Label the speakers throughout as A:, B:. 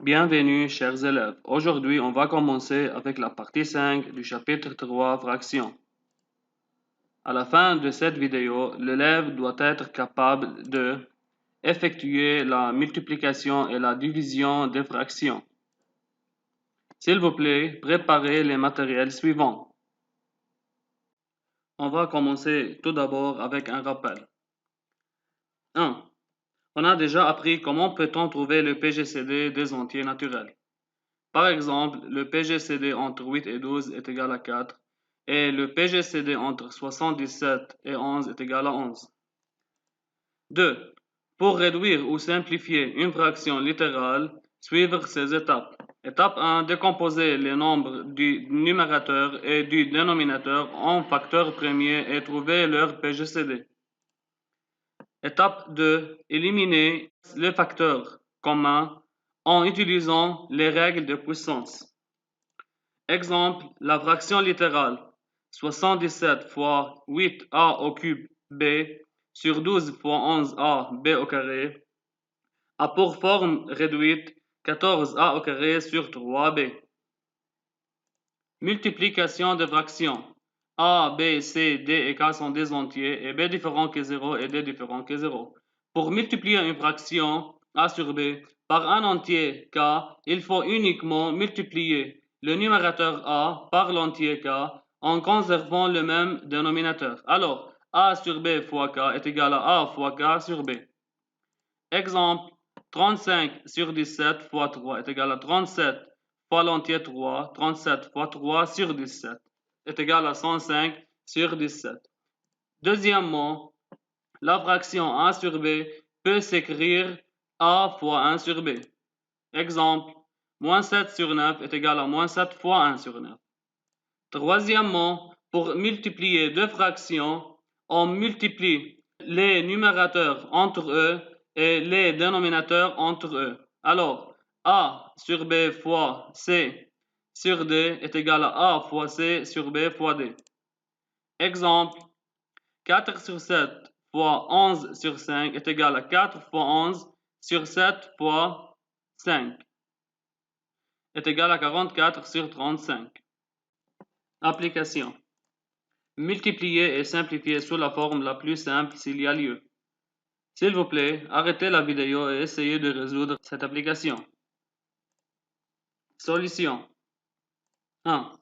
A: Bienvenue, chers élèves. Aujourd'hui, on va commencer avec la partie 5 du chapitre 3, fractions. À la fin de cette vidéo, l'élève doit être capable de effectuer la multiplication et la division des fractions. S'il vous plaît, préparez les matériels suivants. On va commencer tout d'abord avec un rappel. 1. On a déjà appris comment peut-on trouver le PGCD des entiers naturels. Par exemple, le PGCD entre 8 et 12 est égal à 4 et le PGCD entre 77 et 11 est égal à 11. 2. Pour réduire ou simplifier une fraction littérale, suivre ces étapes. Étape 1. Décomposer les nombres du numérateur et du dénominateur en facteurs premiers et trouver leur PGCD. Étape 2. Éliminer les facteurs communs en utilisant les règles de puissance. Exemple, la fraction littérale 77 fois 8a au cube b sur 12 fois 11a b au carré a pour forme réduite 14a au carré sur 3b. Multiplication de fractions. A, B, C, D et K sont des entiers et B différent que 0 et D différent que 0. Pour multiplier une fraction A sur B par un entier K, il faut uniquement multiplier le numérateur A par l'entier K en conservant le même dénominateur. Alors, A sur B fois K est égal à A fois K sur B. Exemple, 35 sur 17 fois 3 est égal à 37 fois l'entier 3, 37 fois 3 sur 17 est égal à 105 sur 17. Deuxièmement, la fraction A sur B peut s'écrire A fois 1 sur B. Exemple, moins 7 sur 9 est égal à moins 7 fois 1 sur 9. Troisièmement, pour multiplier deux fractions, on multiplie les numérateurs entre eux et les dénominateurs entre eux. Alors, A sur B fois C sur D est égal à A fois C sur B fois D. Exemple, 4 sur 7 fois 11 sur 5 est égal à 4 fois 11 sur 7 fois 5 est égal à 44 sur 35. Application. Multiplier et simplifier sous la forme la plus simple s'il y a lieu. S'il vous plaît, arrêtez la vidéo et essayez de résoudre cette application. Solution 1.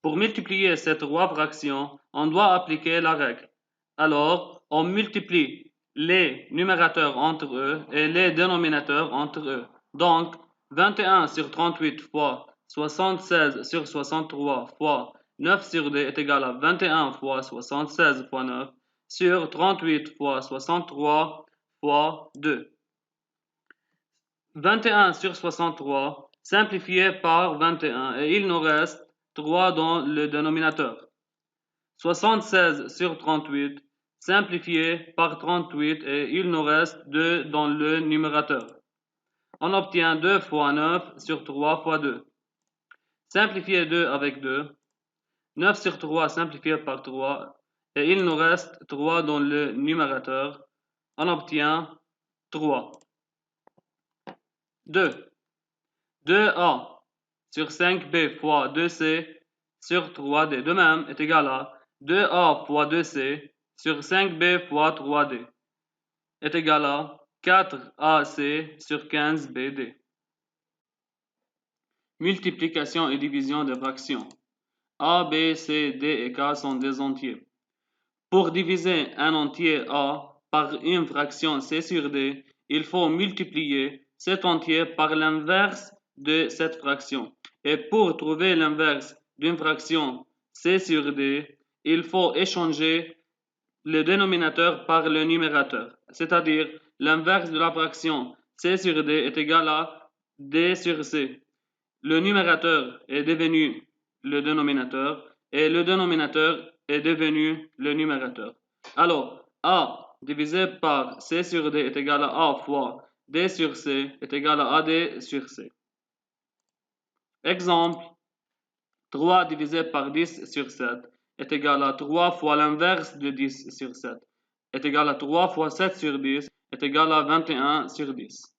A: Pour multiplier ces trois fractions, on doit appliquer la règle. Alors, on multiplie les numérateurs entre eux et les dénominateurs entre eux. Donc, 21 sur 38 fois 76 sur 63 fois 9 sur D est égal à 21 fois 76 fois 9 sur 38 fois 63 fois 2. 21 sur 63 simplifié par 21 et il nous reste 3 dans le dénominateur. 76 sur 38 simplifié par 38 et il nous reste 2 dans le numérateur. On obtient 2 fois 9 sur 3 fois 2. Simplifier 2 avec 2. 9 sur 3 simplifié par 3 et il nous reste 3 dans le numérateur. On obtient 3. 2. 2a sur 5b fois 2c sur 3d de même est égal à 2a fois 2c sur 5b fois 3d est égal à 4ac sur 15bd. Multiplication et division des fractions. A, B, C, D et K sont des entiers. Pour diviser un entier A par une fraction C sur D, il faut multiplier cet entier par l'inverse de cette fraction. Et pour trouver l'inverse d'une fraction C sur D, il faut échanger le dénominateur par le numérateur. C'est-à-dire, l'inverse de la fraction C sur D est égal à D sur C. Le numérateur est devenu le dénominateur et le dénominateur est devenu le numérateur. Alors, A divisé par C sur D est égal à A fois D sur C est égal à AD sur C. Exemple, 3 divisé par 10 sur 7 est égal à 3 fois l'inverse de 10 sur 7 est égal à 3 fois 7 sur 10 est égal à 21 sur 10.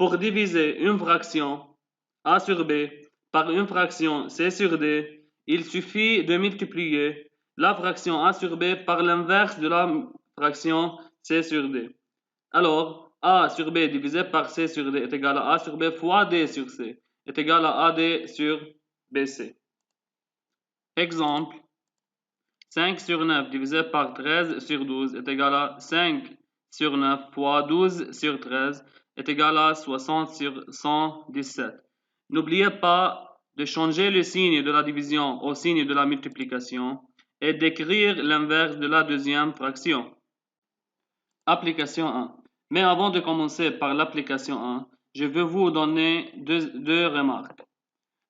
A: Pour diviser une fraction a sur b par une fraction c sur d, il suffit de multiplier la fraction a sur b par l'inverse de la fraction c sur d. Alors, a sur b divisé par c sur d est égal à a sur b fois d sur c est égal à ad sur bc. Exemple, 5 sur 9 divisé par 13 sur 12 est égal à 5 sur 9 fois 12 sur 13 est égal à 60 sur 117. N'oubliez pas de changer le signe de la division au signe de la multiplication et d'écrire l'inverse de la deuxième fraction. Application 1. Mais avant de commencer par l'application 1, je veux vous donner deux remarques.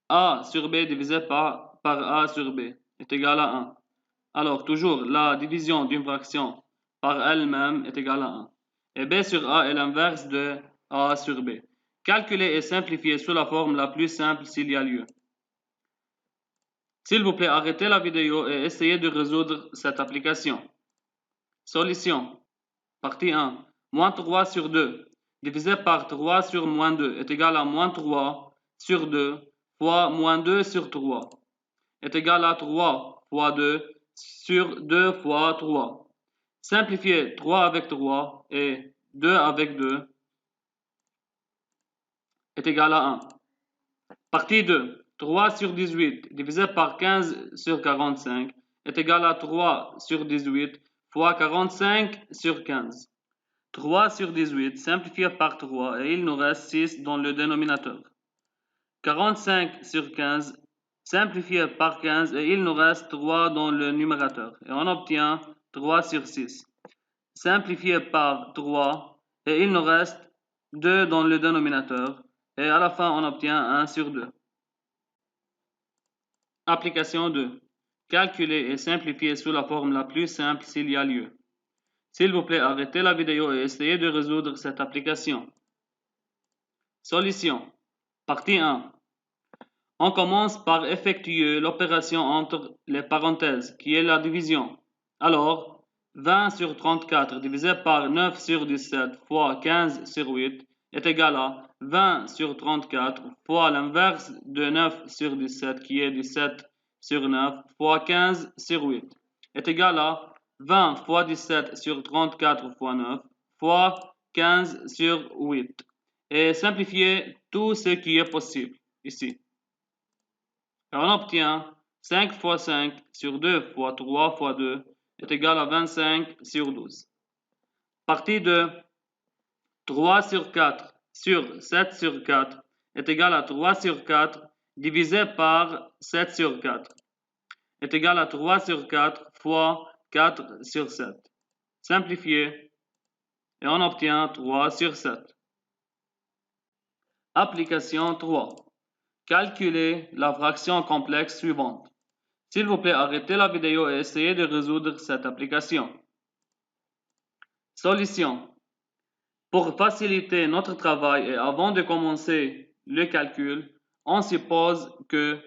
A: A sur B divisé par A sur B est égal à 1. Alors, toujours, la division d'une fraction par elle-même est égale à 1. Et B sur A est l'inverse de A sur B. Calculer et simplifier sous la forme la plus simple s'il y a lieu. S'il vous plaît, arrêtez la vidéo et essayez de résoudre cette application. Solution. Partie 1. Moins 3 sur 2 divisé par 3 sur moins 2 est égal à moins 3 sur 2 fois moins 2 sur 3 est égal à 3 fois 2 sur 2 fois 3. Simplifiez 3 avec 3 et 2 avec 2 est égal à 1. Partie 2. 3 sur 18 divisé par 15 sur 45 est égal à 3 sur 18 fois 45 sur 15. 3 sur 18 simplifié par 3 et il nous reste 6 dans le dénominateur. 45 sur 15 simplifié par 15 et il nous reste 3 dans le numérateur. Et on obtient 3 sur 6. Simplifié par 3 et il nous reste 2 dans le dénominateur. Et à la fin on obtient 1 sur 2. Application 2. Calculer et simplifier sous la forme la plus simple s'il y a lieu. S'il vous plaît, arrêtez la vidéo et essayez de résoudre cette application. Solution. Partie 1. On commence par effectuer l'opération entre les parenthèses, qui est la division. Alors, 20 sur 34 divisé par 9 sur 17 fois 15 sur 8 est égal à 20 sur 34 fois l'inverse de 9 sur 17, qui est 17 sur 9 fois 15 sur 8 est égal à 20 fois 17 sur 34 fois 9 fois 15 sur 8 et simplifier tout ce qui est possible ici. Et on obtient 5 fois 5 sur 2 fois 3 fois 2 est égal à 25 sur 12. Partie 2. 3 sur 4 sur 7 sur 4 est égal à 3 sur 4 divisé par 7 sur 4 est égal à 3 sur 4 fois 4 sur 7. Simplifié et on obtient 3 sur 7. Application 3. Calculer la fraction complexe suivante. S'il vous plaît, arrêtez la vidéo et essayez de résoudre cette application. Solution. Pour faciliter notre travail et avant de commencer le calcul, on suppose que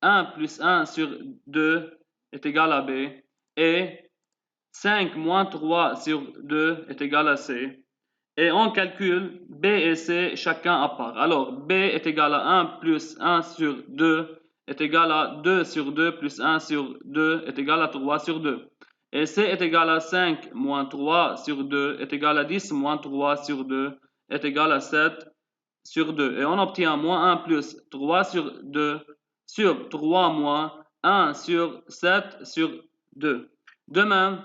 A: 1 plus 1 sur 2 est égal à B et 5 moins 3 sur 2 est égal à C. Et on calcule B et C chacun à part. Alors, B est égal à 1 plus 1 sur 2 est égal à 2 sur 2 plus 1 sur 2 est égal à 3 sur 2. Et C est égal à 5 moins 3 sur 2 est égal à 10 moins 3 sur 2 est égal à 7 sur 2. Et on obtient moins 1 plus 3 sur 2 sur 3 moins 1 sur 7 sur 2. De même,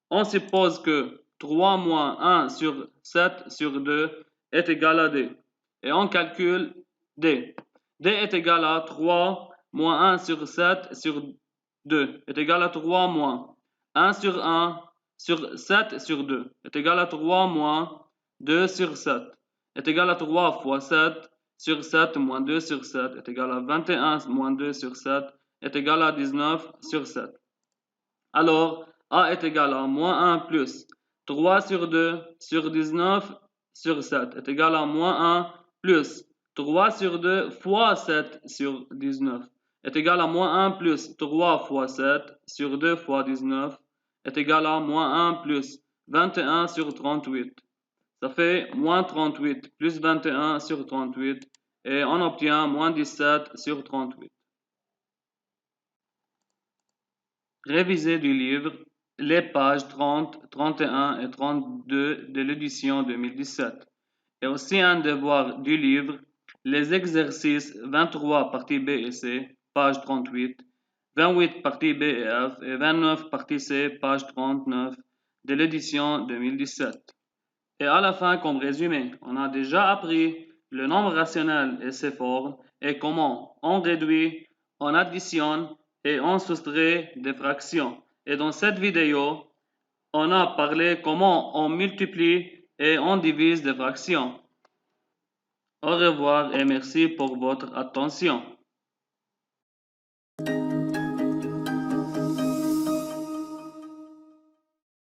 A: on suppose que 3 moins 1 sur 7 sur 2 est égal à D. Et on calcule D. D est égal à 3 moins 1 sur 7 sur 2 est égal à 3 moins 1 sur 1 sur 7 sur 2 est égal à 3 moins 2 sur 7 est égal à 3 fois 7 sur 7 moins 2 sur 7 est égal à 21 moins 2 sur 7 est égal à 19 sur 7. Alors, A est égal à moins 1 plus 3 sur 2 sur 19 sur 7 est égal à moins 1 plus 3 sur 2 fois 7 sur 19 est égal à moins 1 plus 3 fois 7 sur 2 fois 19 est égal à moins 1 plus 21 sur 38. Ça fait moins 38 plus 21 sur 38 et on obtient moins 17 sur 38. Révisez du livre les pages 30, 31 et 32 de l'édition 2017. Et aussi un devoir du livre, les exercices 23 partie B et C, page 38, 28 partie B et F et 29 partie C, page 39 de l'édition 2017. Et à la fin, comme résumé, on a déjà appris le nombre rationnel et ses formes et comment on réduit, on additionne et on soustrait des fractions. Et dans cette vidéo, on a parlé comment on multiplie et on divise des fractions. Au revoir et merci pour votre attention.